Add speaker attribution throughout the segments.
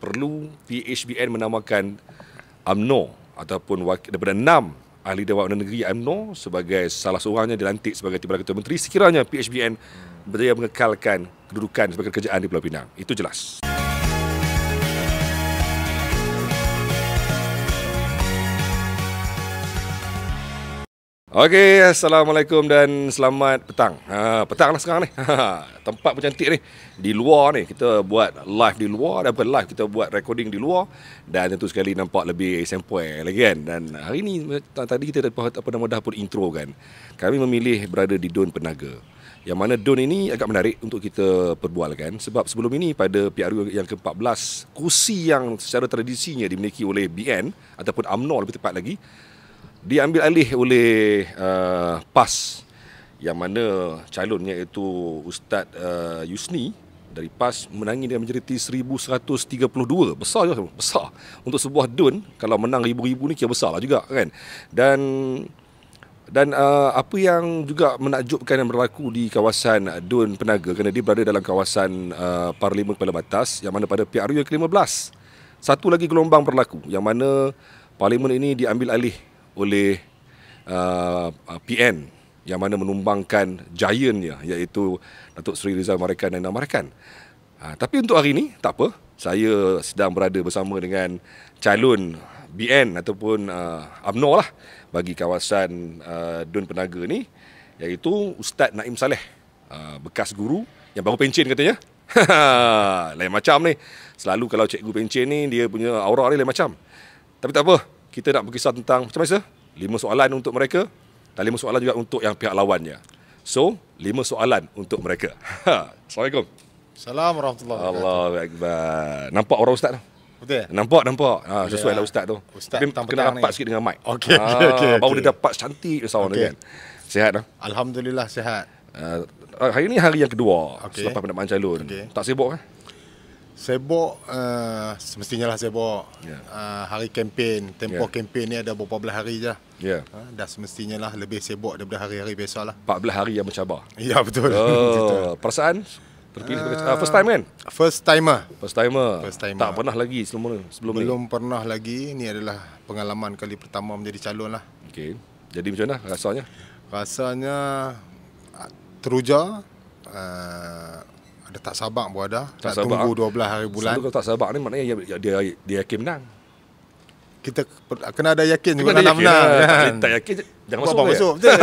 Speaker 1: perlu PHBN menamakan UMNO ataupun daripada 6 ahli Dewan Negeri UMNO sebagai salah seorangnya dilantik sebagai Timbalan Ketua Menteri sekiranya PHBN berjaya mengekalkan kedudukan sebagai kerajaan di Pulau Pinang. Itu jelas. Okey, Assalamualaikum dan selamat petang. Petang lah sekarang ni. Tempat pun cantik ni. Di luar ni, kita buat live di luar. Dan bukan live, kita buat recording di luar. Dan tentu sekali nampak lebih sempoi lagi kan. Dan hari ni, tadi kita dah pun intro kan. Kami memilih berada di Dun Penaga. Yang mana Dun ini agak menarik untuk kita perbualkan. Sebab sebelum ini pada PRU yang ke-14, kursi yang secara tradisinya dimiliki oleh BN ataupun UMNO lebih tepat lagi, diambil alih oleh PAS, yang mana calonnya iaitu Ustaz Yusni dari PAS menangi dengan majoriti 1132. Besar juga, besar. Untuk sebuah Dun, kalau menang ribu-ribu ni kira besar lah juga kan. Dan apa yang juga menakjubkan yang berlaku di kawasan Dun Penaga, kerana dia berada dalam kawasan Parlimen Kepala Batas, yang mana pada PRU yang ke-15 satu lagi gelombang berlaku, yang mana Parlimen ini diambil alih oleh PN, yang mana menumbangkan giantnya iaitu Datuk Seri Rizal Marikan dan Ainam Marikan. Tapi untuk hari ini tak apa, saya sedang berada bersama dengan calon BN ataupun UMNO lah bagi kawasan Dun Penaga ni, iaitu Ustaz Naim Saleh, bekas guru yang baru pencen katanya. Lain macam ni. Selalu kalau cikgu pencen ni dia punya aura ni lain macam. Tapi tak apa, kita nak berkisah tentang macam biasa 5 soalan untuk mereka dan 5 soalan juga untuk yang pihak lawannya. So, 5 soalan untuk mereka. Assalamualaikum.
Speaker 2: Assalamualaikum warahmatullahi wabarakatuh.
Speaker 1: Allahu Akbar. Nampak orang ustaz tu?
Speaker 2: Betul?
Speaker 1: Nampak. Sesuai lah ustaz tu.
Speaker 2: Ustaz
Speaker 1: tapi kena rapat sikit dengan mic.
Speaker 2: Okey.
Speaker 1: Baru dia dapat cantik sound kan. Sihat dah?
Speaker 2: Alhamdulillah sihat.
Speaker 1: Hari ni hari yang kedua selepas pendapat calon. Tak sibuk kan?
Speaker 2: Sibuk, semestinya lah sibuk. Hari kempen, tempoh kempen ni ada beberapa belas hari je. Dah semestinya lah lebih sibuk daripada hari-hari biasa lah.
Speaker 1: 14 hari yang mencabar.
Speaker 2: Ya, betul.
Speaker 1: Perasaan? Terpilih first time kan?
Speaker 2: First timer.
Speaker 1: Tak pernah lagi sebelum ni?
Speaker 2: Belum pernah lagi. Ini adalah pengalaman kali pertama menjadi calon lah.
Speaker 1: Okey. Jadi macam mana rasanya?
Speaker 2: Rasanya teruja. Ada tak sabar pun ada. Tak sabar. Tunggu 12 hari bulan.
Speaker 1: Selalu kalau tak sabar ni maknanya dia yakin menang.
Speaker 2: Kita kena ada yakin juga nak menang kan?
Speaker 1: Tak yakin jangan
Speaker 2: masuk. Betul.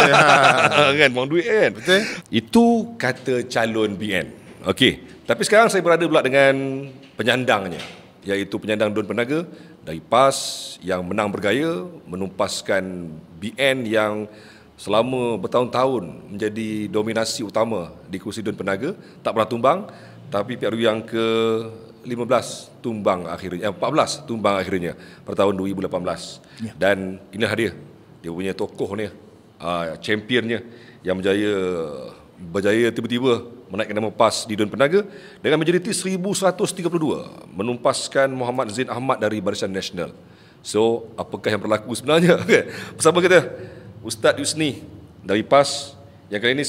Speaker 1: Kan, buang duit kan.
Speaker 2: Betul.
Speaker 1: Itu kata calon BN. Okey. Tapi sekarang saya berada pula dengan penyandangnya, iaitu penyandang Dun Penaga dari PAS yang menang bergaya menumpaskan BN yang selama bertahun-tahun menjadi dominasi utama di kursi Dun Penaga, tak pernah tumbang. Tapi PRU yang ke-15 tumbang akhirnya, 14 tumbang akhirnya pada tahun 2018. Dan inilah dia punya tokoh ni, championnya yang berjaya tiba-tiba menaikkan nama PAS di Dun Penaga dengan majoriti 1132, menumpaskan Muhammad Zain Ahmad dari Barisan Nasional. So, apakah yang berlaku sebenarnya? Bersama kita Ustaz Yusni dari PAS yang kali ini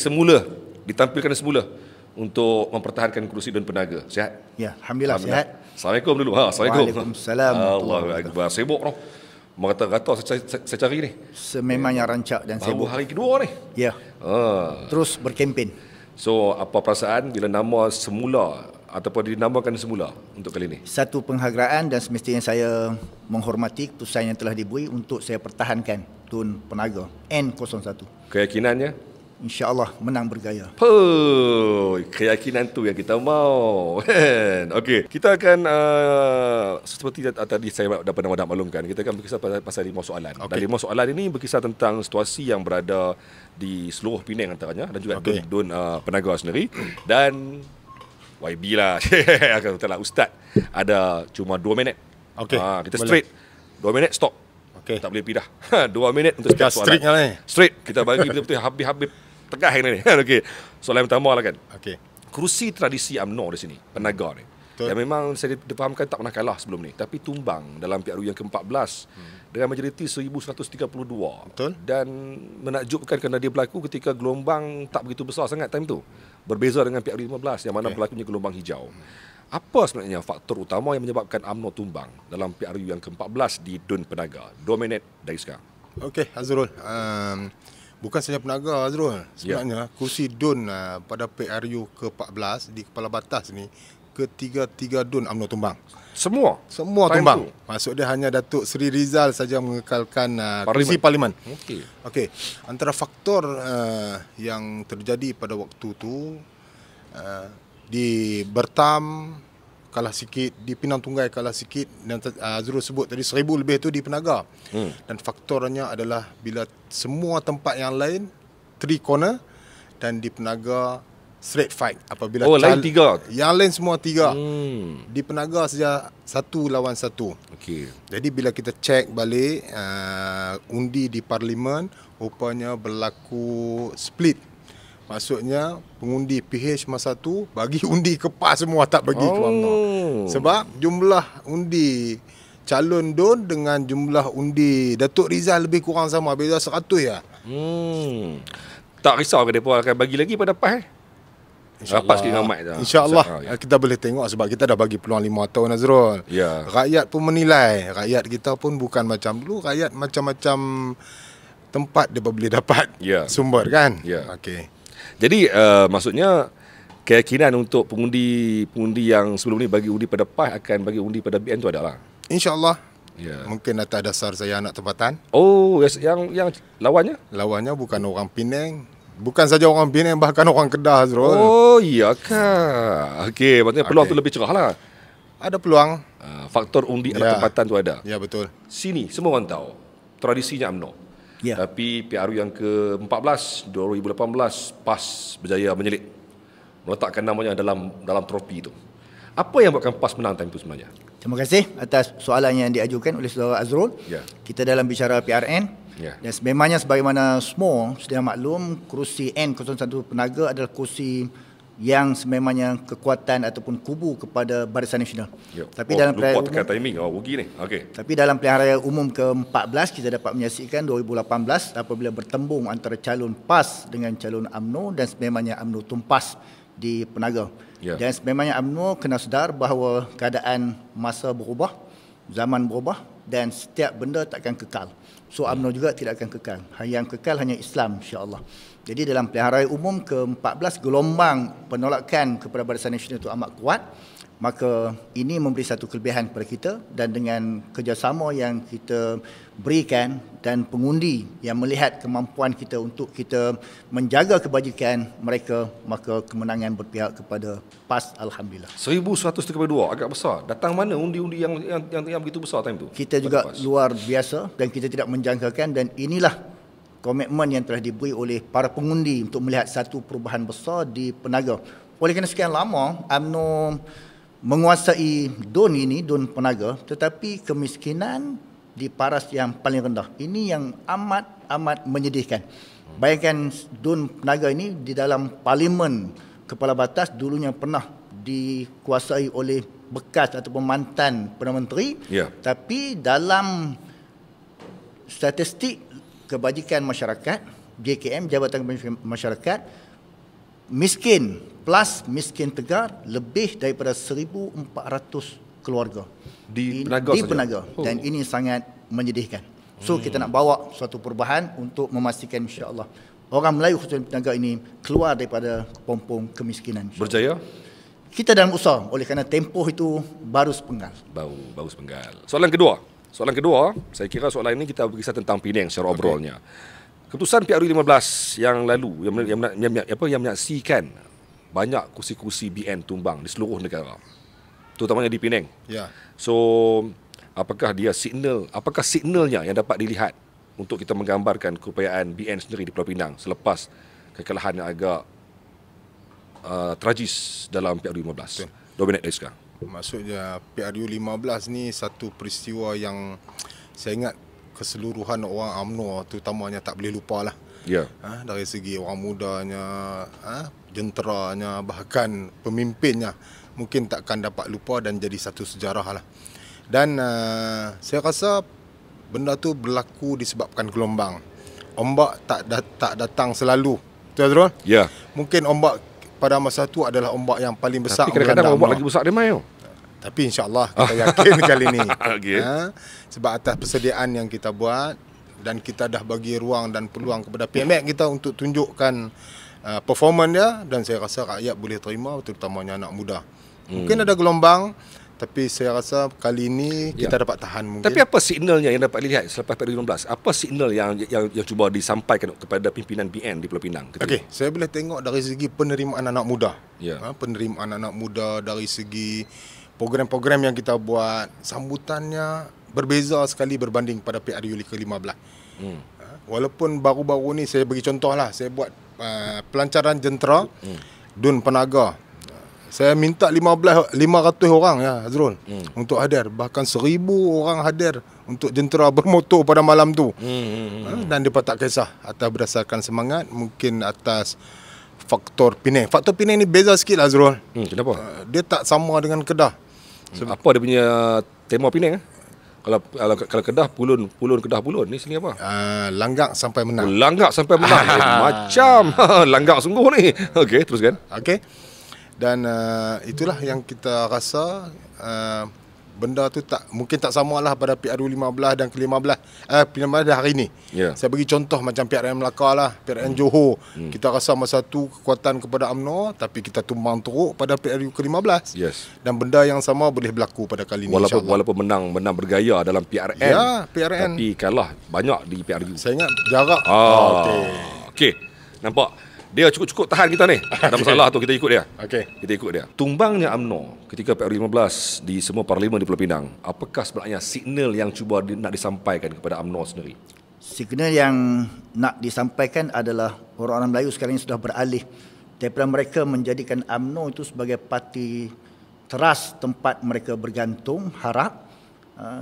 Speaker 1: ditampilkan semula untuk mempertahankan kursi Dun Penaga. Sihat?
Speaker 2: Ya, Alhamdulillah sihat.
Speaker 1: Assalamualaikum dulu. Assalamualaikum.
Speaker 2: Waalaikumsalam.
Speaker 1: Allahu Akbar. Sibuk noh. Mengata-kata saya cari ni.
Speaker 2: Sememangnya rancak dan sibuk.
Speaker 1: Baru hari kedua ni.
Speaker 2: Ya. Terus berkempen.
Speaker 1: So, apa perasaan bila nama semula ataupun dinamakan semula untuk kali ini?
Speaker 3: Satu penghargaan dan semestinya saya menghormati keputusan yang telah diberi untuk saya pertahankan Dun Penaga N01.
Speaker 1: Keyakinannya?
Speaker 3: InsyaAllah menang bergaya.
Speaker 1: Keyakinan tu yang kita mau. Okey, kita akan seperti tadi saya dah pernah maklumkan, kita akan berkisah pasal 5 soalan. Dan 5 soalan ini berkisah tentang situasi yang berada di seluruh Penang antaranya dan juga Dun Penaga sendiri. Dan YB lah. Betul lah, Ustaz ada cuma 2 minit. Kita straight 2 minit stop. Tak boleh pindah. 2 minit untuk setiap soalan. Straight. Kita bagi betul-betul habis-habis tegah ni. Okey. Soalan pertama lah kan. Kerusi tradisi UMNO di sini, Penaga ni. Yang memang saya difahamkan tak pernah kalah sebelum ni, tapi tumbang dalam PRU yang ke-14 dengan majoriti 1132.
Speaker 2: Betul.
Speaker 1: Dan menakjubkan kerana dia berlaku ketika gelombang tak begitu besar sangat time tu. Berbeza dengan PRU 15 yang mana berlakunya gelombang hijau. Apa sebenarnya faktor utama yang menyebabkan UMNO tumbang dalam PRU yang ke-14 di Dun Penaga? 2 minit dari sekarang.
Speaker 2: Okey, Azrul. Bukan saja Penaga, Azrul. Sebenarnya kursi Dun pada PRU ke-14 di Kepala Batas ni, ketiga-tiga Dun UMNO tumbang.
Speaker 1: Semua
Speaker 2: tumbang. Maksud dia hanya Datuk Seri Rizal saja mengekalkan kursi Parlimen. Okey. Antara faktor yang terjadi pada waktu tu, di Bertam kalah sikit, di Pinang Tunggai kalah sikit, dan Azrul sebut tadi 1000 lebih tu di Penaga. Dan faktornya adalah bila semua tempat yang lain 3 corner, dan di Penaga straight fight. Apabila
Speaker 1: lain 3.
Speaker 2: Yang lain semua 3. Di Penaga saja 1 lawan 1.
Speaker 1: Okey.
Speaker 2: Jadi bila kita cek balik undi di Parlimen, rupanya berlaku split. Maksudnya pengundi PH masa tu bagi undi ke PAS semua, tak bagi ke UMNO. Sebab jumlah undi calon Dun dengan jumlah undi Datuk Rizal lebih kurang sama, beza 100 ya.
Speaker 1: Tak risau ke mereka akan bagi lagi pada PAS? Rapat sikit dengan Mat.
Speaker 2: InsyaAllah kita boleh tengok sebab kita dah bagi peluang 5 tahun, Azrul. Rakyat pun menilai. Rakyat kita pun bukan macam dulu. Rakyat macam-macam tempat dia boleh dapat sumber kan. Okey.
Speaker 1: Jadi maksudnya keyakinan untuk pengundi yang sebelum ni bagi undi pada PAS akan bagi undi pada BN tu adalah?
Speaker 2: InsyaAllah. Mungkin atas dasar saya anak tempatan.
Speaker 1: Yang lawannya?
Speaker 2: Lawannya bukan orang Penang. Bukan saja orang Penang, bahkan orang Kedah, Azrul.
Speaker 1: Iyakah? Okey, maksudnya peluang tu lebih cerah lah.
Speaker 2: Ada peluang.
Speaker 1: Faktor undi anak tempatan tu ada.
Speaker 2: Ya, betul.
Speaker 1: Sini semua orang tahu tradisinya UMNO. Tapi PRU yang ke-14 2018 PAS berjaya menyelip, meletakkan namanya dalam trofi itu. Apa yang buatkan PAS menang time itu sebenarnya?
Speaker 3: Terima kasih atas soalan yang diajukan oleh saudara Azrul. Kita dalam bicara PRN, dan sememangnya sebagaimana semua sedia maklum, kursi N01 Penaga adalah kursi yang sememangnya kekuatan ataupun kubu kepada Barisan Nasional. Tapi dalam pilihan umum,
Speaker 1: timing, rugi ni.
Speaker 3: Tapi dalam pilihan raya umum ke-14 kita dapat menyaksikan 2018 apabila bertembung antara calon PAS dengan calon UMNO, dan sememangnya UMNO tumpas di Penaga. Dan sememangnya UMNO kena sedar bahawa keadaan masa berubah, zaman berubah, dan setiap benda takkan kekal. So UMNO juga tidak akan kekal. Yang kekal hanya Islam, insya-Allah. Jadi dalam pilihan raya umum ke-14, gelombang penolakan kepada Barisan Nasional itu amat kuat. Maka ini memberi satu kelebihan kepada kita, dan dengan kerjasama yang kita berikan dan pengundi yang melihat kemampuan kita untuk kita menjaga kebajikan mereka, maka kemenangan berpihak kepada PAS, alhamdulillah.
Speaker 1: 1132 agak besar. Datang mana undi-undi yang begitu besar time tu?
Speaker 3: Kita juga luar biasa dan kita tidak menjangkakan, dan inilah komitmen yang telah diberi oleh para pengundi untuk melihat satu perubahan besar di Penaga. Oleh kerana sekian lama UMNO menguasai Dun ini, Dun Penaga, tetapi kemiskinan di paras yang paling rendah. Ini yang amat menyedihkan. Bayangkan Dun Penaga ini di dalam Parlimen Kepala Batas dulunya pernah dikuasai oleh bekas ataupun mantan Perdana Menteri, tapi dalam statistik kebajikan masyarakat, JKM, Jabatan Kebajikan Masyarakat, miskin plus miskin tegar lebih daripada 1,400 keluarga di Penaga. Dan ini sangat menyedihkan. So kita nak bawa suatu perubahan untuk memastikan insya-Allah orang Melayu khususnya Penaga ini keluar daripada kepompong kemiskinan.
Speaker 1: Berjaya?
Speaker 3: Kita dalam usaha, oleh kerana tempoh itu baru sepenggal.
Speaker 1: Baru sepenggal. Soalan kedua, saya kira soalan ini kita berkisah tentang Penang secara obrolnya. Keputusan PRU 15 yang lalu yang menyaksikan banyak kursi-kursi BN tumbang di seluruh negara, terutamanya di Penang. So, apakah signalnya yang dapat dilihat untuk kita menggambarkan keupayaan BN sendiri di Pulau Pinang selepas kekalahan yang agak tragis dalam PRU 15? 2 minit dari sekarang.
Speaker 2: Maksudnya PRU 15 ni satu peristiwa yang saya ingat keseluruhan orang UMNO terutamanya tak boleh lupa lah. Dari segi orang mudanya, jenteranya, bahkan pemimpinnya, mungkin takkan dapat lupa dan jadi satu sejarah lah. Dan saya rasa benda tu berlaku disebabkan gelombang. Ombak tak datang selalu. Betul, Azrul? Mungkin ombak pada masa tu adalah ombak yang paling besar.
Speaker 1: Tapi kadang-kadang ombak lagi besar dia main.
Speaker 2: Tapi insyaAllah kita yakin kali ni.
Speaker 1: Okay.
Speaker 2: Sebab atas persediaan yang kita buat dan kita dah bagi ruang dan peluang kepada pihak kita untuk tunjukkan performance dia, dan saya rasa rakyat boleh terima, terutamanya anak muda. Mungkin ada gelombang, tapi saya rasa kali ini kita dapat tahan mungkin.
Speaker 1: Tapi apa signalnya yang dapat dilihat selepas PRU16? Apa signal yang cuba disampaikan kepada pimpinan BN di Pulau Pinang?
Speaker 2: Okey, saya boleh tengok dari segi penerimaan anak muda. Penerimaan anak muda dari segi program-program yang kita buat, sambutannya berbeza sekali berbanding pada PRU ke-15. Walaupun baru-baru ni saya bagi contoh lah, saya buat pelancaran jentera Dun Penaga. Saya minta 500 orang ya Azrul untuk hadir, bahkan 1000 orang hadir untuk jentera bermotor pada malam tu. Dan dia tak kisah atas berdasarkan semangat, mungkin atas faktor Penang. Faktor Penang ni beza sikit lah Azrul.
Speaker 1: Kenapa?
Speaker 2: Dia tak sama dengan Kedah.
Speaker 1: Apa dia punya tema Penang? Kalau Kedah pulun Kedah pulun ni sini apa?
Speaker 2: Langgak sampai menang.
Speaker 1: Langgak sampai menang. Macam langgak sungguh ni. Okey, teruskan.
Speaker 2: Okey. Dan itulah yang kita rasa benda tu mungkin tak samalah pada PRU 15 dan ke-15 dah hari ni. Saya bagi contoh macam PRN Melaka lah, PRN Johor. Kita rasa masa tu kekuatan kepada UMNO, tapi kita tumbang teruk pada PRU ke-15. Dan benda yang sama boleh berlaku pada kali ni,
Speaker 1: walaupun menang bergaya dalam PRN.
Speaker 2: Ya, PRN.
Speaker 1: Tapi kalah banyak di PRU.
Speaker 2: Saya ingat jarak.
Speaker 1: Okey. Nampak? Dia cukup tahan kita ni. Ada masalah tu, kita ikut dia. Kita ikut dia. Tumbangnya UMNO ketika PRU15 di semua parlimen di Pulau Pinang, apakah sebenarnya signal yang cuba nak disampaikan kepada UMNO sendiri?
Speaker 3: Signal yang nak disampaikan adalah orang-orang Melayu sekarang ini sudah beralih daripada mereka menjadikan UMNO itu sebagai parti teras tempat mereka bergantung harap,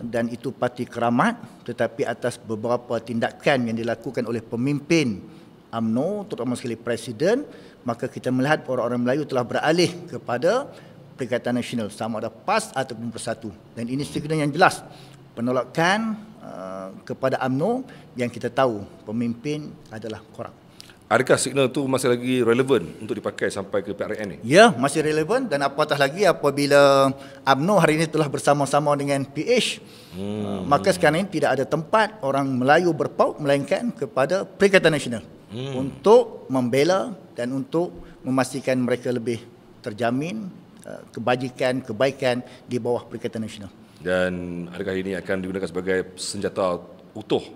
Speaker 3: dan itu parti keramat, tetapi atas beberapa tindakan yang dilakukan oleh pemimpin UMNO, terutama sekali Presiden, maka kita melihat orang-orang Melayu telah beralih kepada Perikatan Nasional, sama ada PAS ataupun Bersatu. Dan ini signal yang jelas penolakan kepada UMNO yang kita tahu pemimpin adalah korup.
Speaker 1: Adakah signal itu masih lagi relevan untuk dipakai sampai ke PRN ni?
Speaker 3: Ya, masih relevan, dan apatah lagi apabila UMNO hari ini telah bersama-sama dengan PH, maka sekarang ini tidak ada tempat orang Melayu berpaut melainkan kepada Perikatan Nasional untuk membela dan untuk memastikan mereka lebih terjamin kebajikan, kebaikan di bawah Perikatan Nasional.
Speaker 1: Dan adakah ini akan digunakan sebagai senjata utuh?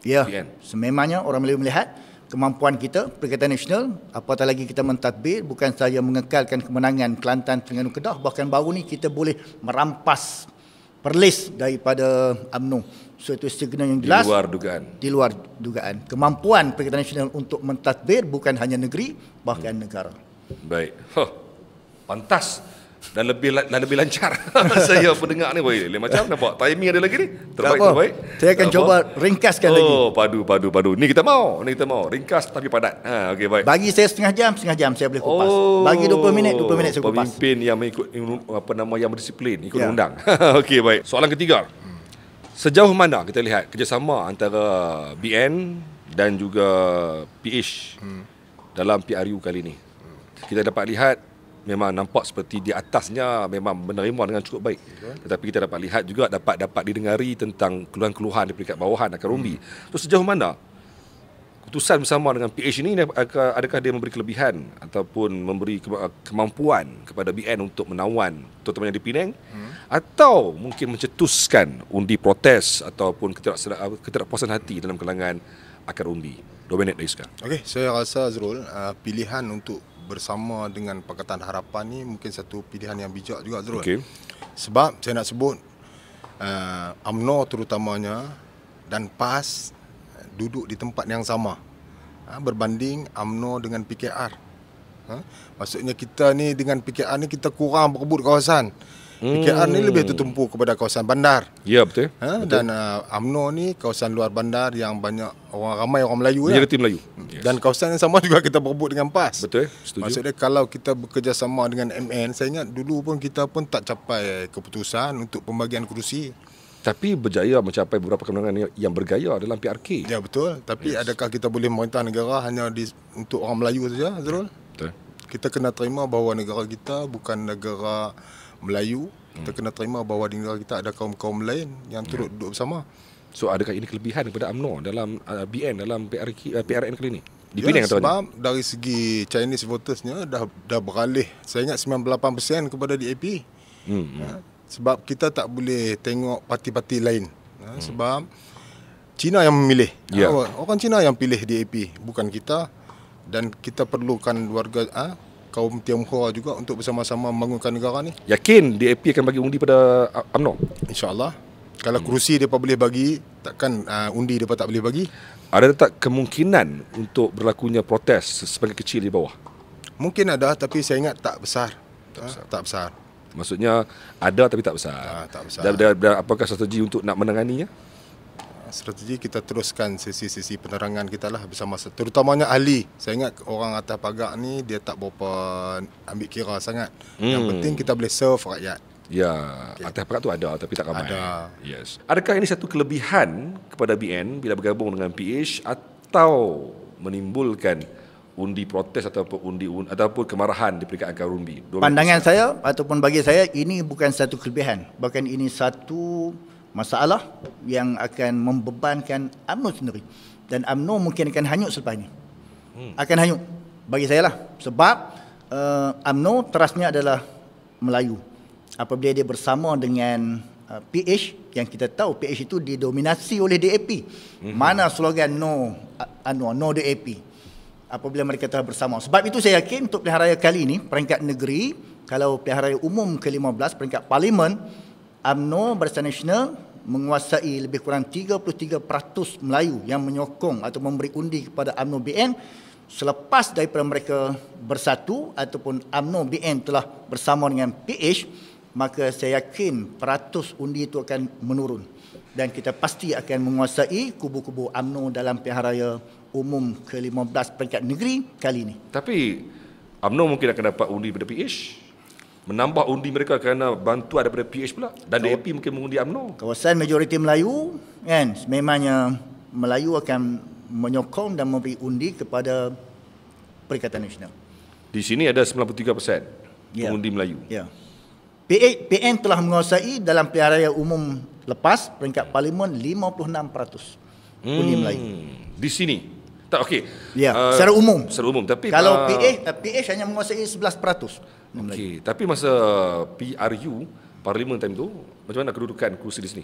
Speaker 3: Ya, sememangnya orang Melayu melihat kemampuan kita, Perikatan Nasional, apatah lagi kita mentadbir, bukan sahaja mengekalkan kemenangan Kelantan, Terengganu, Kedah, bahkan baru ni kita boleh merampas Perlis daripada UMNO. So itu signal yang jelas. Di luar dugaan. Kemampuan Perikatan Nasional untuk mentadbir bukan hanya negeri, bahkan negara.
Speaker 1: Baik. Pantas. Dan lebih lancar. Saya pendengar ni macam nampak timing ada lagi ni. Terbaik.
Speaker 3: Saya akan cuba ringkaskan lagi.
Speaker 1: Padu. Ni kita mau. Ringkas tapi padat. Okey, baik.
Speaker 3: Bagi saya setengah jam saya boleh kupas. Bagi 20 minit saya kupas.
Speaker 1: Pemimpin yang mengikut yang berdisiplin, ikut undang. Okey, baik. Soalan ketiga. Sejauh mana kita lihat kerjasama antara BN dan juga PH dalam PRU kali ini? Kita dapat lihat memang nampak seperti di atasnya memang menerima dengan cukup baik. Tetapi kita dapat lihat juga dapat didengari tentang keluhan-keluhan di peringkat bawahan akar umbi. So sejauh mana keputusan bersama dengan PH ini, adakah dia memberi kelebihan ataupun memberi kemampuan kepada BN untuk menawan terutamanya di Penang, atau mungkin mencetuskan undi protes ataupun ketidakpuasan hati dalam kalangan akar umbi? 2 minit dari sekarang.
Speaker 2: Okey, saya rasa Azrul, pilihan untuk bersama dengan Pakatan Harapan ni mungkin satu pilihan yang bijak juga Azrul. Sebab saya nak sebut UMNO terutamanya dan PAS duduk di tempat yang sama berbanding UMNO dengan PKR. Maksudnya kita ni dengan PKR ni kita kurang berebut kawasan. PKR ni lebih tertumpu kepada kawasan bandar.
Speaker 1: Ya, betul.
Speaker 2: Dan UMNO ni kawasan luar bandar yang banyak ramai orang Melayu.
Speaker 1: Majoriti Melayu.
Speaker 2: Dan kawasan yang sama juga kita berebut dengan PAS.
Speaker 1: Betul, setuju.
Speaker 2: Maksudnya kalau kita bekerjasama dengan MN, saya ingat dulu pun kita pun tak capai keputusan untuk pembagian kerusi.
Speaker 1: Tapi berjaya mencapai beberapa kemenangan yang bergaya dalam PRK.
Speaker 2: Ya, betul. Tapi adakah kita boleh memerintah negara hanya untuk orang Melayu saja, Azrul?
Speaker 1: Betul.
Speaker 2: Kita kena terima bahawa negara kita bukan negara Melayu, kita kena terima bahawa di negara kita ada kaum-kaum lain yang turut duduk bersama.
Speaker 1: So adakah ini kelebihan daripada UMNO dalam BN dalam PRN kali ini? Di Penang
Speaker 2: sebab dari segi Chinese votersnya dah beralih, saya ingat 98% kepada DAP. Sebab kita tak boleh tengok parti-parti lain. Sebab Cina yang memilih. Orang Cina yang pilih DAP, bukan kita. Dan kita perlukan warga kaum Tionghoa juga untuk bersama-sama membangunkan negara ni.
Speaker 1: Yakin DAP akan bagi undi pada UMNO?
Speaker 2: InsyaAllah. Kalau kerusi mereka boleh bagi, takkan undi mereka tak boleh bagi.
Speaker 1: Ada tak kemungkinan untuk berlakunya protes sebagai kecil di bawah?
Speaker 2: Mungkin ada, tapi saya ingat tak besar. Tak besar.
Speaker 1: Maksudnya ada tapi tak besar.
Speaker 2: Tak besar.
Speaker 1: Dan apakah strategi untuk nak menanganinya?
Speaker 2: Strategi kita teruskan sesi-sesi penerangan kita lah bersama, terutamanya ahli. Saya ingat orang atas pagar ni dia tak berapa ambil kira sangat. Yang penting kita boleh serve rakyat.
Speaker 1: Ya, atas pagar tu ada tapi tak ramai.
Speaker 2: Ada.
Speaker 1: Yes. Adakah ini satu kelebihan kepada BN bila bergabung dengan PH atau menimbulkan undi protes ataupun kemarahan di peringkat angka Rumbi?
Speaker 3: Pandangan saya ataupun bagi saya, ini bukan satu kelebihan, bahkan ini satu masalah yang akan membebankan UMNO sendiri. Dan UMNO mungkin akan hanyut selepas ini. Akan hanyut bagi saya lah. Sebab UMNO terasnya adalah Melayu. Apabila dia bersama dengan PH, yang kita tahu PH itu didominasi oleh DAP. Mana slogan no DAP apabila mereka telah bersama. Sebab itu saya yakin untuk pilihan raya kali ini, peringkat negeri, kalau pilihan raya umum ke-15, peringkat parlimen, UMNO Barisan Nasional menguasai lebih kurang 33% Melayu yang menyokong atau memberi undi kepada UMNO BN. Selepas daripada mereka bersatu ataupun UMNO BN telah bersama dengan PH, maka saya yakin peratus undi itu akan menurun. Dan kita pasti akan menguasai kubu-kubu UMNO dalam pilihan raya umum ke-15 peringkat negeri kali ini.
Speaker 1: Tapi UMNO mungkin akan dapat undi daripada PH. Menambah undi mereka kerana bantuan daripada PH pula. Dan DAP mungkin mengundi UMNO.
Speaker 3: Kawasan majoriti Melayu, kan, memangnya Melayu akan menyokong dan memberi undi kepada Perikatan Nasional.
Speaker 1: Di sini ada 93% pengundi Melayu.
Speaker 3: Ya. PN telah menguasai dalam pilihan raya umum lepas peringkat parlimen 56% undi Melayu.
Speaker 1: Di sini. Tak okey.
Speaker 3: Ya, secara umum.
Speaker 1: Secara umum, tapi
Speaker 3: kalau PH hanya menguasai 11%.
Speaker 1: Okey, tapi masa PRU parlimen time tu, macam mana kedudukan kursi di sini?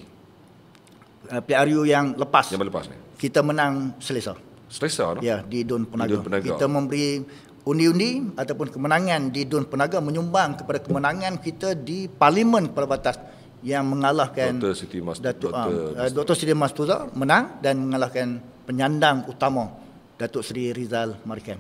Speaker 3: PRU yang lepas.
Speaker 1: Yang lepas ni.
Speaker 3: Kita menang selesa.
Speaker 1: Selesa, no?
Speaker 3: Ya, di Dun Penaga. Kita memberi undi-undi ataupun kemenangan di Dun Penaga menyumbang kepada kemenangan kita di Parlimen Kepala Batas yang mengalahkan
Speaker 1: Dr. Siti
Speaker 3: Mastuza menang dan mengalahkan penyandang utama Datuk Seri Rizal Marikan.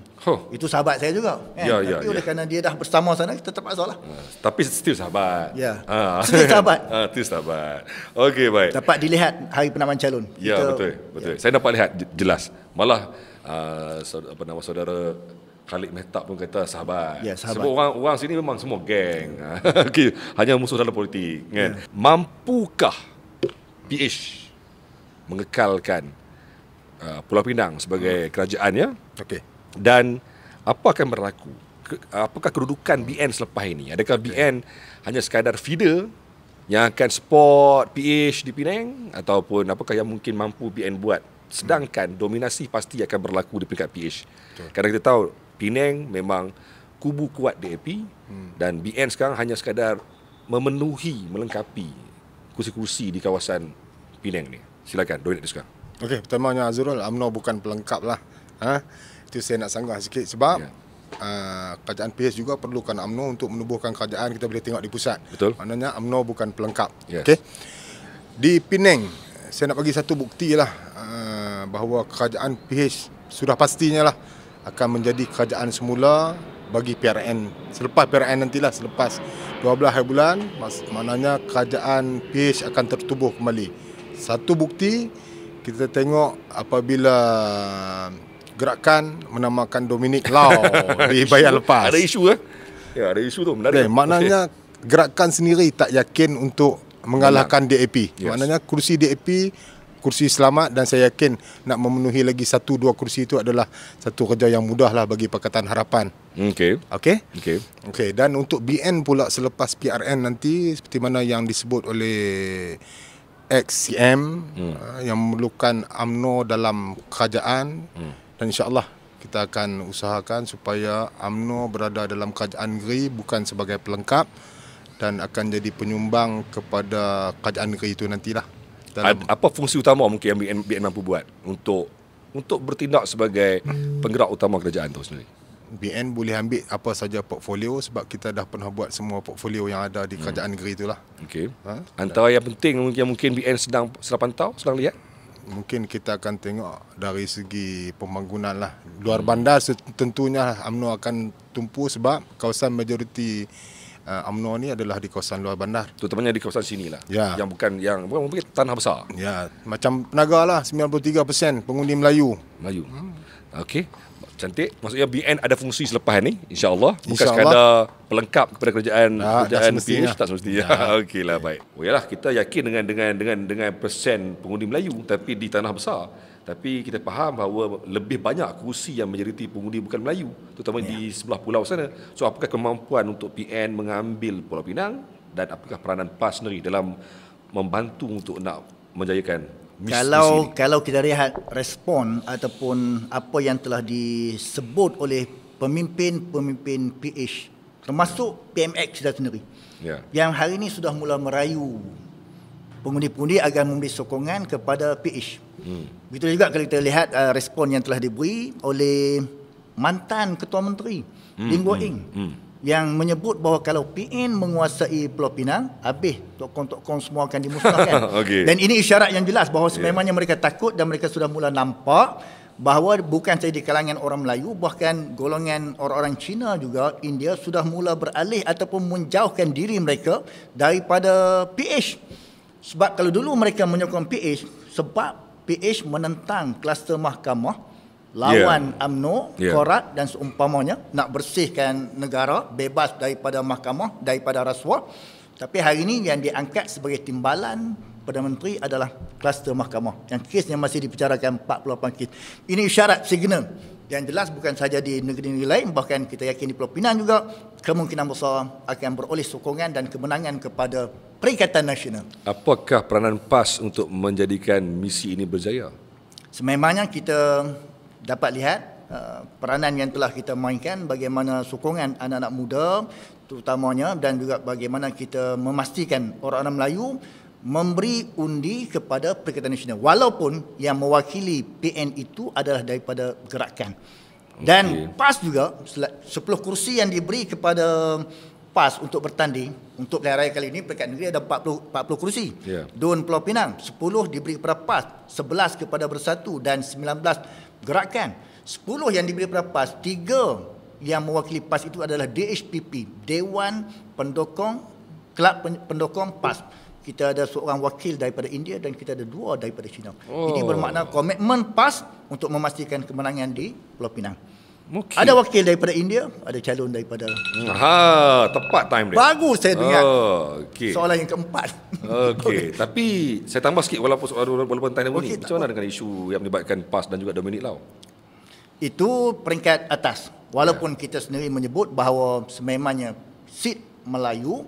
Speaker 3: Itu sahabat saya juga. Tapi oleh kerana dia dah bersama sana, kita terpaksa lah.
Speaker 1: Tapi still sahabat.
Speaker 3: Ya. Still sahabat.
Speaker 1: Still sahabat. Okey, baik.
Speaker 3: Dapat dilihat hari penamaan calon.
Speaker 1: Ya, betul. Saya dapat lihat jelas. Malah saudara Khalid Mehtab pun kata sahabat.
Speaker 3: Ya, sahabat.
Speaker 1: Sebab orang sini memang semua geng. Okay. Hanya musuh dalam politik. Kan? Mampukah PH mengekalkan Pulau Pinang sebagai kerajaannya?
Speaker 2: Okey.
Speaker 1: Dan apa akan berlaku? Apakah kedudukan BN selepas ini? Adakah BN hanya sekadar feeder yang akan support PH di Penang? Ataupun apakah yang mungkin mampu BN buat? Sedangkan dominasi pasti akan berlaku di peringkat PH. Kerana kita tahu Penang memang kubu kuat DAP dan BN sekarang hanya sekadar memenuhi, melengkapi kursi-kursi di kawasan Penang ni. Silakan, Doinet sekarang.
Speaker 2: Okey, pertamanya Azrul, UMNO bukan pelengkap lah. Itu saya nak sanggah sikit sebab kerajaan PH juga perlukan UMNO untuk menubuhkan kerajaan. Kita boleh tengok di pusat.
Speaker 1: Betul.
Speaker 2: Maknanya UMNO bukan pelengkap.
Speaker 1: Yes.
Speaker 2: Okey. Di Penang, saya nak bagi satu bukti lah bahawa kerajaan PH sudah pastinya lah akan menjadi kerajaan semula bagi PRN. Selepas PRN nantilah, selepas 12 hari bulan, maknanya kerajaan PH akan tertubuh kembali. Satu bukti kita tengok apabila gerakan menamakan Dominic Lau di Bayan Lepas.
Speaker 1: Ada isu Ya, ada isu tu menarik.
Speaker 2: Maknanya gerakan sendiri tak yakin untuk mengalahkan DAP. Yes. Maknanya kursi DAP kursi selamat, dan saya yakin nak memenuhi lagi 1-2 kursi itu adalah satu kerja yang mudah lah bagi Pakatan Harapan. Okey. Dan untuk BN pula selepas PRN nanti, seperti mana yang disebut oleh ex-CM yang memerlukan UMNO dalam kerajaan, dan insya-Allah kita akan usahakan supaya UMNO berada dalam kerajaan negeri bukan sebagai pelengkap, dan akan jadi penyumbang kepada kerajaan negeri itu nantilah.
Speaker 1: Apa fungsi utama mungkin yang BN mampu buat untuk bertindak sebagai penggerak utama kerajaan itu sendiri?
Speaker 2: BN boleh ambil apa saja portfolio, sebab kita dah pernah buat semua portfolio yang ada di kerajaan negeri itulah.
Speaker 1: Okey. Antara yang penting mungkin BN sedang pantau, sedang lihat.
Speaker 2: Mungkin kita akan tengok dari segi pembangunan lah. Luar bandar tentunya UMNO akan tumpu, sebab kawasan majoriti UMNO ni adalah di kawasan luar bandar.
Speaker 1: Terutamanya di kawasan sini lah.
Speaker 2: Ya.
Speaker 1: Yang bukan mungkin tanah besar.
Speaker 2: Ya, macam Penaga lah, 93% pengundi Melayu.
Speaker 1: Okey. Cantik. Maksudnya BN ada fungsi selepas ni, insya-Allah. Bukan sekadar pelengkap kepada kerajaan PH, tak semestinya. Okeylah, baik. Yalah, kita yakin dengan persen pengundi Melayu tapi di tanah besar. Tapi kita faham bahawa lebih banyak kursi yang majoriti pengundi bukan Melayu, terutama di sebelah pulau sana. So apakah kemampuan untuk PN mengambil Pulau Pinang, dan apakah peranan PAS sendiri dalam membantu untuk nak menjayakan
Speaker 3: Kalau kita lihat respon ataupun apa yang telah disebut oleh pemimpin-pemimpin PH, termasuk PMX kita sendiri, yang hari ini sudah mula merayu pengundi-pengundi agar memberi sokongan kepada PH. Begitu juga kalau kita lihat respon yang telah diberi oleh mantan Ketua Menteri Lim Guo Eng, yang menyebut bahawa kalau PN menguasai Pulau Pinang, habis tokoh-tokoh semua akan dimusnahkan. Dan ini isyarat yang jelas bahawa sememangnya mereka takut, dan mereka sudah mula nampak bahawa bukan saja di kalangan orang Melayu, bahkan golongan orang-orang Cina juga, India, sudah mula beralih ataupun menjauhkan diri mereka daripada PH. Sebab kalau dulu mereka menyokong PH, sebab PH menentang kluster mahkamah, lawan UMNO, korat dan seumpamanya, nak bersihkan negara, bebas daripada mahkamah, daripada rasuah. Tapi hari ini yang diangkat sebagai timbalan Perdana Menteri adalah kluster mahkamah, yang kesnya masih dibicarakan 48 kes. Ini isyarat signal yang jelas, bukan saja di negeri-negeri lain, bahkan kita yakin di Pulau Pinang juga kemungkinan besar akan beroleh sokongan dan kemenangan kepada Perikatan Nasional.
Speaker 1: Apakah peranan PAS untuk menjadikan misi ini berjaya?
Speaker 3: Sememangnya kita dapat lihat peranan yang telah kita mainkan, bagaimana sokongan anak-anak muda terutamanya, dan juga bagaimana kita memastikan orang-orang Melayu memberi undi kepada Perikatan Nasional, walaupun yang mewakili PN itu adalah daripada gerakan. Dan PAS juga 10 kursi yang diberi kepada PAS untuk bertanding untuk pilihan raya kali ini, peringkat negeri ada 40 kursi. Dun Pulau Pinang 10 diberi kepada PAS, 11 kepada Bersatu, dan 19 gerakan. 10 yang diberi kepada PAS, 3 yang mewakili PAS itu adalah DHPP, Dewan Pendokong, Kelab Pendokong PAS. Kita ada seorang wakil daripada India dan kita ada 2 daripada China. Ini bermakna komitmen PAS untuk memastikan kemenangan di Pulau Pinang. Ada wakil daripada India, ada calon daripada China.
Speaker 1: Tepat time dia.
Speaker 3: Bagus saya dengar. Soalan yang keempat.
Speaker 1: Tapi saya tambah sikit walaupun time ni. Macam mana dengan isu yang melibatkan PAS dan juga Dominic Lau?
Speaker 3: Itu peringkat atas. Walaupun kita sendiri menyebut bahawa sememangnya seat Melayu,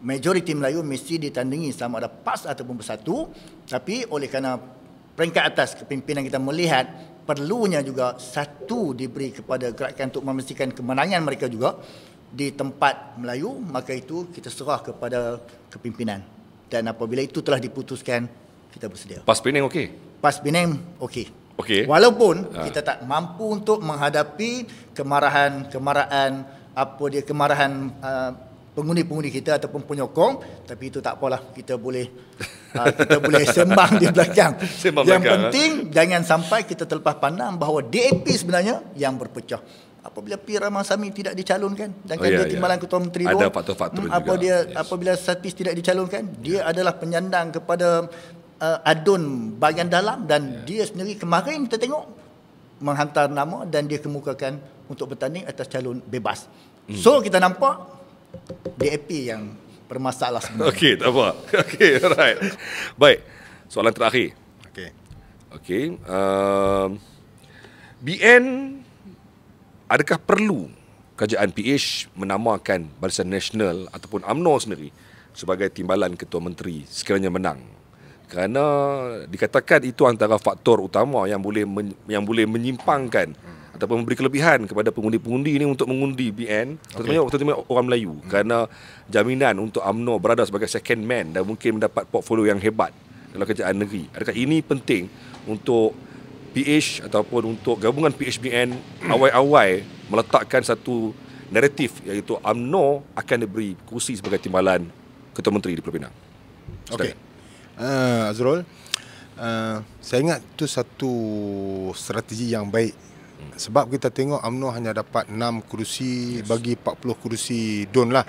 Speaker 3: majoriti Melayu mesti ditandingi sama ada PAS ataupun Bersatu, tapi oleh kerana peringkat atas kepimpinan kita melihat perlunya juga satu diberi kepada gerakan untuk memastikan kemenangan mereka juga di tempat Melayu, maka itu kita serah kepada kepimpinan. Dan apabila itu telah diputuskan, kita bersedia.
Speaker 1: PAS Penang okey?
Speaker 3: PAS Penang okey. Walaupun kita tak mampu untuk menghadapi kemarahan pengundi-pengundi kita ataupun penyokong, tapi itu tak apalah, kita boleh sembang di belakang. Yang penting jangan sampai kita terlepas pandang bahawa DAP sebenarnya yang berpecah. Apabila P. Ramasamy tidak dicalonkan, dan dia timbalan Ketua Menteri
Speaker 1: ada faktor-faktor juga.
Speaker 3: Apabila Satis tidak dicalonkan, dia adalah penyandang kepada adun bahagian dalam, dan dia sendiri kemarin kita tengok menghantar nama dan dia kemukakan untuk bertanding atas calon bebas. So kita nampak DAP yang bermasalah sebenarnya.
Speaker 1: Tak apa. Alright. Baik, soalan terakhir. Okey. BN, adakah perlu kerajaan PH menamakan Barisan Nasional ataupun UMNO sendiri sebagai timbalan Ketua Menteri sekiranya menang? Kerana dikatakan itu antara faktor utama yang boleh menyimpangkan ataupun memberi kelebihan kepada pengundi-pengundi ini untuk mengundi BN, terutamanya orang Melayu, kerana jaminan untuk UMNO berada sebagai second man dan mungkin mendapat portfolio yang hebat dalam kerajaan negeri. Adakah ini penting untuk PH ataupun untuk gabungan PHBN awal-awal meletakkan satu naratif iaitu UMNO akan diberi kursi sebagai timbalan Ketua Menteri di Pulau Pinang?
Speaker 2: Okey. Azrul, saya ingat itu satu strategi yang baik. Sebab kita tengok UMNO hanya dapat 6 kerusi bagi 40 kerusi DUN lah.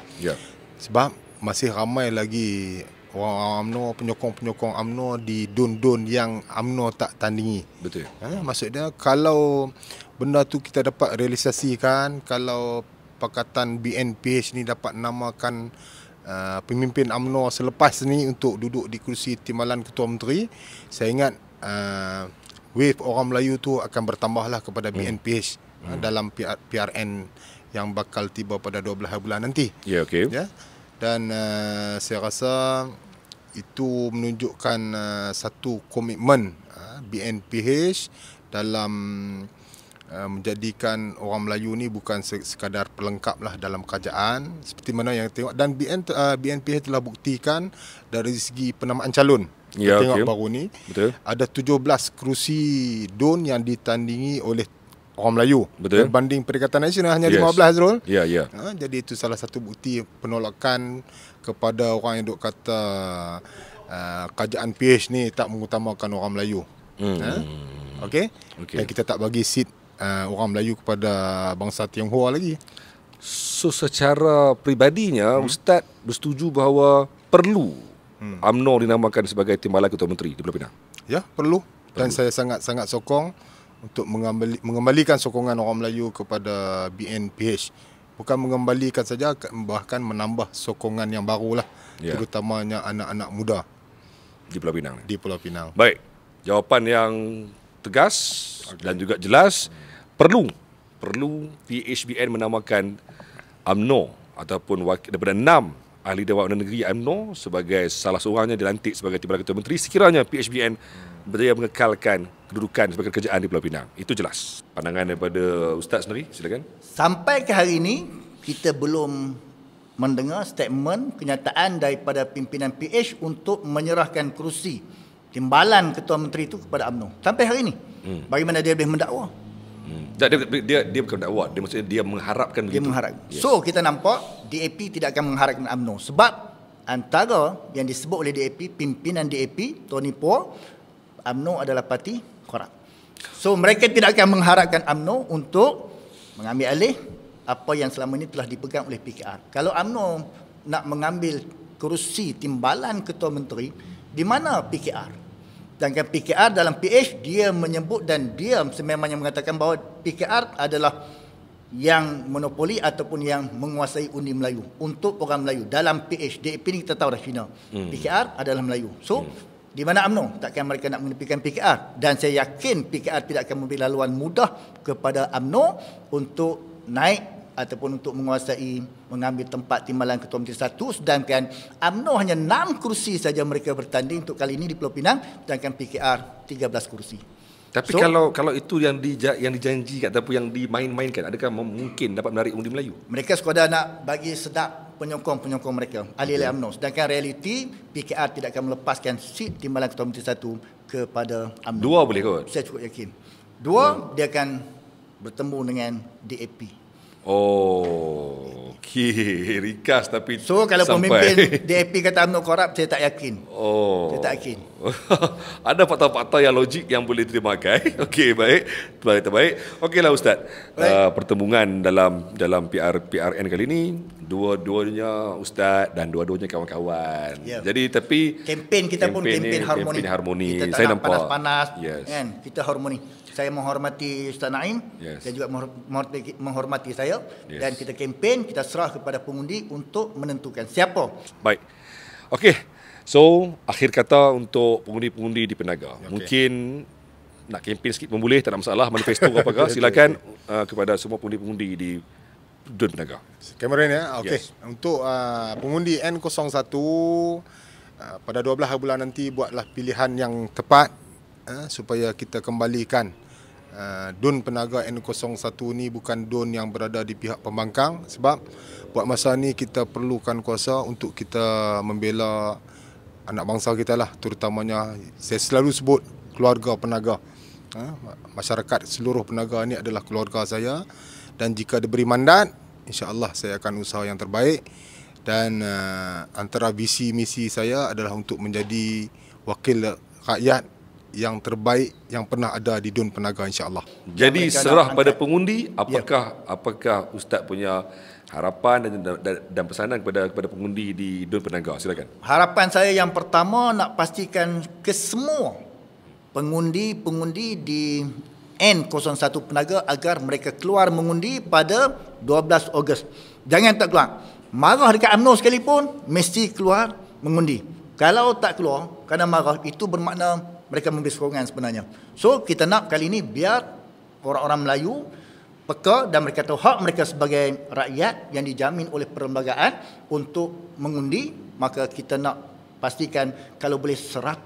Speaker 2: Sebab masih ramai lagi orang UMNO, penyokong-penyokong UMNO di DUN-DUN yang UMNO tak tandingi.
Speaker 1: Betul.
Speaker 2: Maksudnya kalau benda tu kita dapat realisasikan, kalau Pakatan BNPH ni dapat namakan pemimpin UMNO selepas ni untuk duduk di kursi timbalan Ketua Menteri, saya ingat wave orang Melayu tu akan bertambahlah kepada BNPH dalam PRN yang bakal tiba pada 12 bulan nanti.
Speaker 1: Okey.
Speaker 2: Dan saya rasa itu menunjukkan satu komitmen BNPH dalam menjadikan orang Melayu ni bukan sekadar pelengkap lah dalam kerajaan seperti mana yang tengok. Dan BNPH telah buktikan dari segi penamaan calon. Kita tengok baru ni ada 17 kerusi DUN yang ditandingi oleh orang Melayu. Berbanding Perikatan Nasional hanya 15, Azrul. Jadi itu salah satu bukti penolakan kepada orang yang duk kata kerajaan PH ni tak mengutamakan orang Melayu. Okey. Dan kita tak bagi seat orang Melayu kepada bangsa Tionghoa lagi.
Speaker 1: So secara peribadinya Ustaz bersetuju bahawa perlu UMNO dinamakan sebagai timbalan Ketua Menteri di Pulau Pinang? Ya,
Speaker 2: perlu. Dan saya sangat-sangat sokong untuk mengembalikan sokongan orang Melayu kepada BNPH. Bukan mengembalikan saja, bahkan menambah sokongan yang barulah, terutamanya anak-anak muda
Speaker 1: di Pulau Pinang.
Speaker 2: Di Pulau Pinang.
Speaker 1: Baik, jawapan yang tegas dan juga jelas. Perlu PHBN menamakan UMNO ataupun daripada 6 ahli Dewan Undangan Negeri UMNO sebagai salah seorangnya dilantik sebagai timbalan Ketua Menteri sekiranya PHBN berjaya mengekalkan kedudukan sebagai kerajaan di Pulau Pinang. Itu jelas. Pandangan daripada Ustaz sendiri, silakan.
Speaker 3: Sampai ke hari ini, kita belum mendengar statement kenyataan daripada pimpinan PH untuk menyerahkan kerusi timbalan Ketua Menteri itu kepada UMNO. Sampai hari ini. Bagaimana dia boleh mendakwa?
Speaker 1: Dia bukan mendakwa, dia maksudnya dia mengharapkan begitu.
Speaker 3: Dia mengharap. So kita nampak DAP tidak akan mengharapkan UMNO sebab antara yang disebut oleh DAP, pimpinan DAP Tony Poh, UMNO adalah parti korup. So mereka tidak akan mengharapkan UMNO untuk mengambil alih apa yang selama ini telah dipegang oleh PKR. Kalau UMNO nak mengambil kerusi timbalan Ketua Menteri, di mana PKR? Sedangkan PKR dalam PH dia menyebut dan dia sememangnya mengatakan bahawa PKR adalah yang monopoli ataupun yang menguasai undi Melayu untuk orang Melayu. Dalam PH, DAP ni kita tahu dah Cina. PKR adalah Melayu. So, di mana UMNO? Takkan mereka nak menepikan PKR. Dan saya yakin PKR tidak akan memberi laluan mudah kepada UMNO untuk naik ataupun untuk mengambil tempat timbalan Ketua Menteri 1, sedangkan UMNO hanya 6 kursi saja mereka bertanding untuk kali ini di Pulau Pinang, sedangkan PKR 13 kursi.
Speaker 1: Tapi kalau itu yang dijanjikan ataupun yang dimain-mainkan, adakah mungkin dapat menarik undi Melayu?
Speaker 3: Mereka sekadar nak bagi sedap penyokong-penyokong mereka, ahli-ahli UMNO. Sedangkan realiti PKR tidak akan melepaskan seat timbalan Ketua Menteri 1 kepada UMNO.
Speaker 1: Dua boleh kot?
Speaker 3: Saya cukup yakin. Dua, dia akan bertemu dengan DAP.
Speaker 1: Oh, okey, ringkas tapi
Speaker 3: so kalau pemimpin DAP kata UMNO korup, saya tak yakin. Saya tak yakin.
Speaker 1: Ada fakta-fakta yang logik yang boleh ditermakan. Okey, baik. Terbaik. Okeylah Ustaz. Pertemuan dalam PRN kali ini, dua-duanya Ustaz dan dua-duanya kawan-kawan. Jadi tapi
Speaker 3: kempen kita pun kempen harmoni. Kita tak
Speaker 1: saya
Speaker 3: nak
Speaker 1: nampak
Speaker 3: panas-panas, kan? Kita harmoni. Saya menghormati Ustaz Naim, saya juga menghormati saya, dan kita kempen, kita serah kepada pengundi untuk menentukan siapa.
Speaker 1: Baik. Okey. So, akhir kata untuk pengundi-pengundi di Penaga. Mungkin nak kempen sikit pun boleh, tak ada masalah. Manifesto apakah, silakan kepada semua pengundi-pengundi di Dun Penaga.
Speaker 2: Kamera ni ya. Okey.
Speaker 1: Yes.
Speaker 2: Untuk pengundi N01 pada 12 hari bulan nanti buatlah pilihan yang tepat supaya kita kembalikan Dun Penaga N01 ni bukan Dun yang berada di pihak pembangkang, sebab buat masa ni kita perlukan kuasa untuk kita membela anak bangsa kita lah, terutamanya saya selalu sebut keluarga penaga. Masyarakat seluruh penaga ni adalah keluarga saya, dan jika diberi mandat, insya-Allah saya akan usaha yang terbaik, dan antara visi misi saya adalah untuk menjadi wakil rakyat yang terbaik yang pernah ada di Dun Penaga, insya-Allah.
Speaker 1: Jadi serah pada pengundi, apakah Ustaz punya harapan dan pesanan kepada pengundi di Dun Penaga? Silakan.
Speaker 3: Harapan saya yang pertama nak pastikan ke semua pengundi-pengundi di N01 Penaga agar mereka keluar mengundi pada 12 Ogos. Jangan tak keluar. Marah dekat UMNO sekalipun, mesti keluar mengundi. Kalau tak keluar kerana marah, itu bermakna mereka memberi sokongan sebenarnya. So, kita nak kali ini biar orang-orang Melayu peka dan mereka tahu hak mereka sebagai rakyat yang dijamin oleh perlembagaan untuk mengundi. Maka kita nak pastikan kalau boleh 100%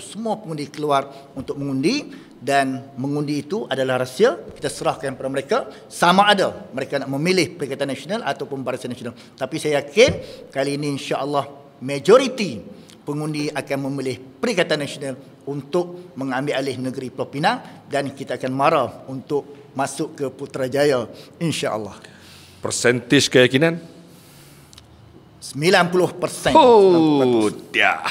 Speaker 3: semua pengundi keluar untuk mengundi, dan mengundi itu adalah rahsia, kita serahkan kepada mereka sama ada mereka nak memilih Perikatan Nasional ataupun Barisan Nasional. Tapi saya yakin kali ini insya-Allah majoriti pengundi akan memilih Perikatan Nasional untuk mengambil alih negeri Pulau Pinang, dan kita akan mara untuk masuk ke Putrajaya insya-Allah.
Speaker 1: Persentage keyakinan
Speaker 3: 90%.
Speaker 1: Oh, dia.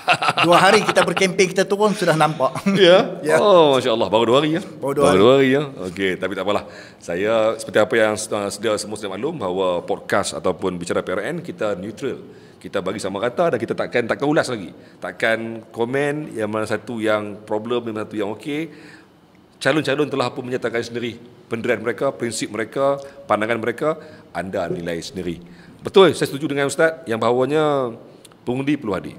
Speaker 3: 2 hari kita berkempen, kita turun sudah nampak.
Speaker 1: Ya.
Speaker 3: Ya.
Speaker 1: Oh, masya-Allah, baru 2 hari ya.
Speaker 3: Baru 2 hari
Speaker 1: ya. Okey, tapi tak apalah. Saya seperti apa yang semua sudah maklum bahawa podcast ataupun bicara PRN kita neutral. Kita bagi sama rata, dan kita takkan ulas lagi. Takkan komen yang mana satu yang problem, yang mana satu yang okey. Calon-calon telah pun menyatakan sendiri pendirian mereka, prinsip mereka, pandangan mereka, anda nilai sendiri. Betul, saya setuju dengan Ustaz yang bahawanya pengundi perlu hadir.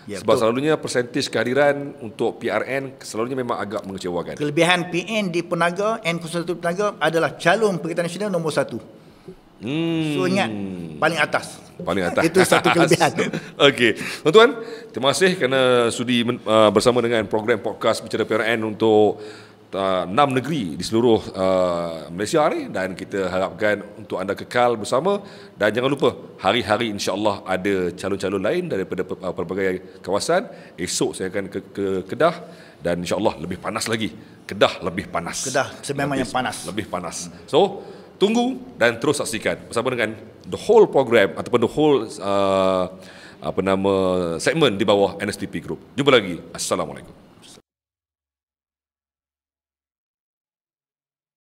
Speaker 1: Ya, sebab betul. Selalunya persentase kehadiran untuk PRN selalunya memang agak mengecewakan.
Speaker 3: Kelebihan PN di Penaga, N01 Penaga adalah calon Perikatan Nasional nombor 1. So ingat, paling atas.
Speaker 1: Paling atas.
Speaker 3: Itu satu kelebihan.
Speaker 1: Okey. Tuan-tuan, terima kasih kerana sudi bersama dengan program podcast Bicara PRN untuk 6 negeri di seluruh Malaysia ni, dan kita harapkan untuk anda kekal bersama, dan jangan lupa hari-hari insya-Allah ada calon-calon lain daripada pelbagai kawasan. Esok saya akan ke Kedah, dan insya-Allah lebih panas lagi. Kedah lebih panas.
Speaker 3: Kedah sememangnya panas.
Speaker 1: Lebih panas. So, tunggu dan terus saksikan bersama dengan the whole program ataupun the whole segmen di bawah NSTP Group. Jumpa lagi. Assalamualaikum.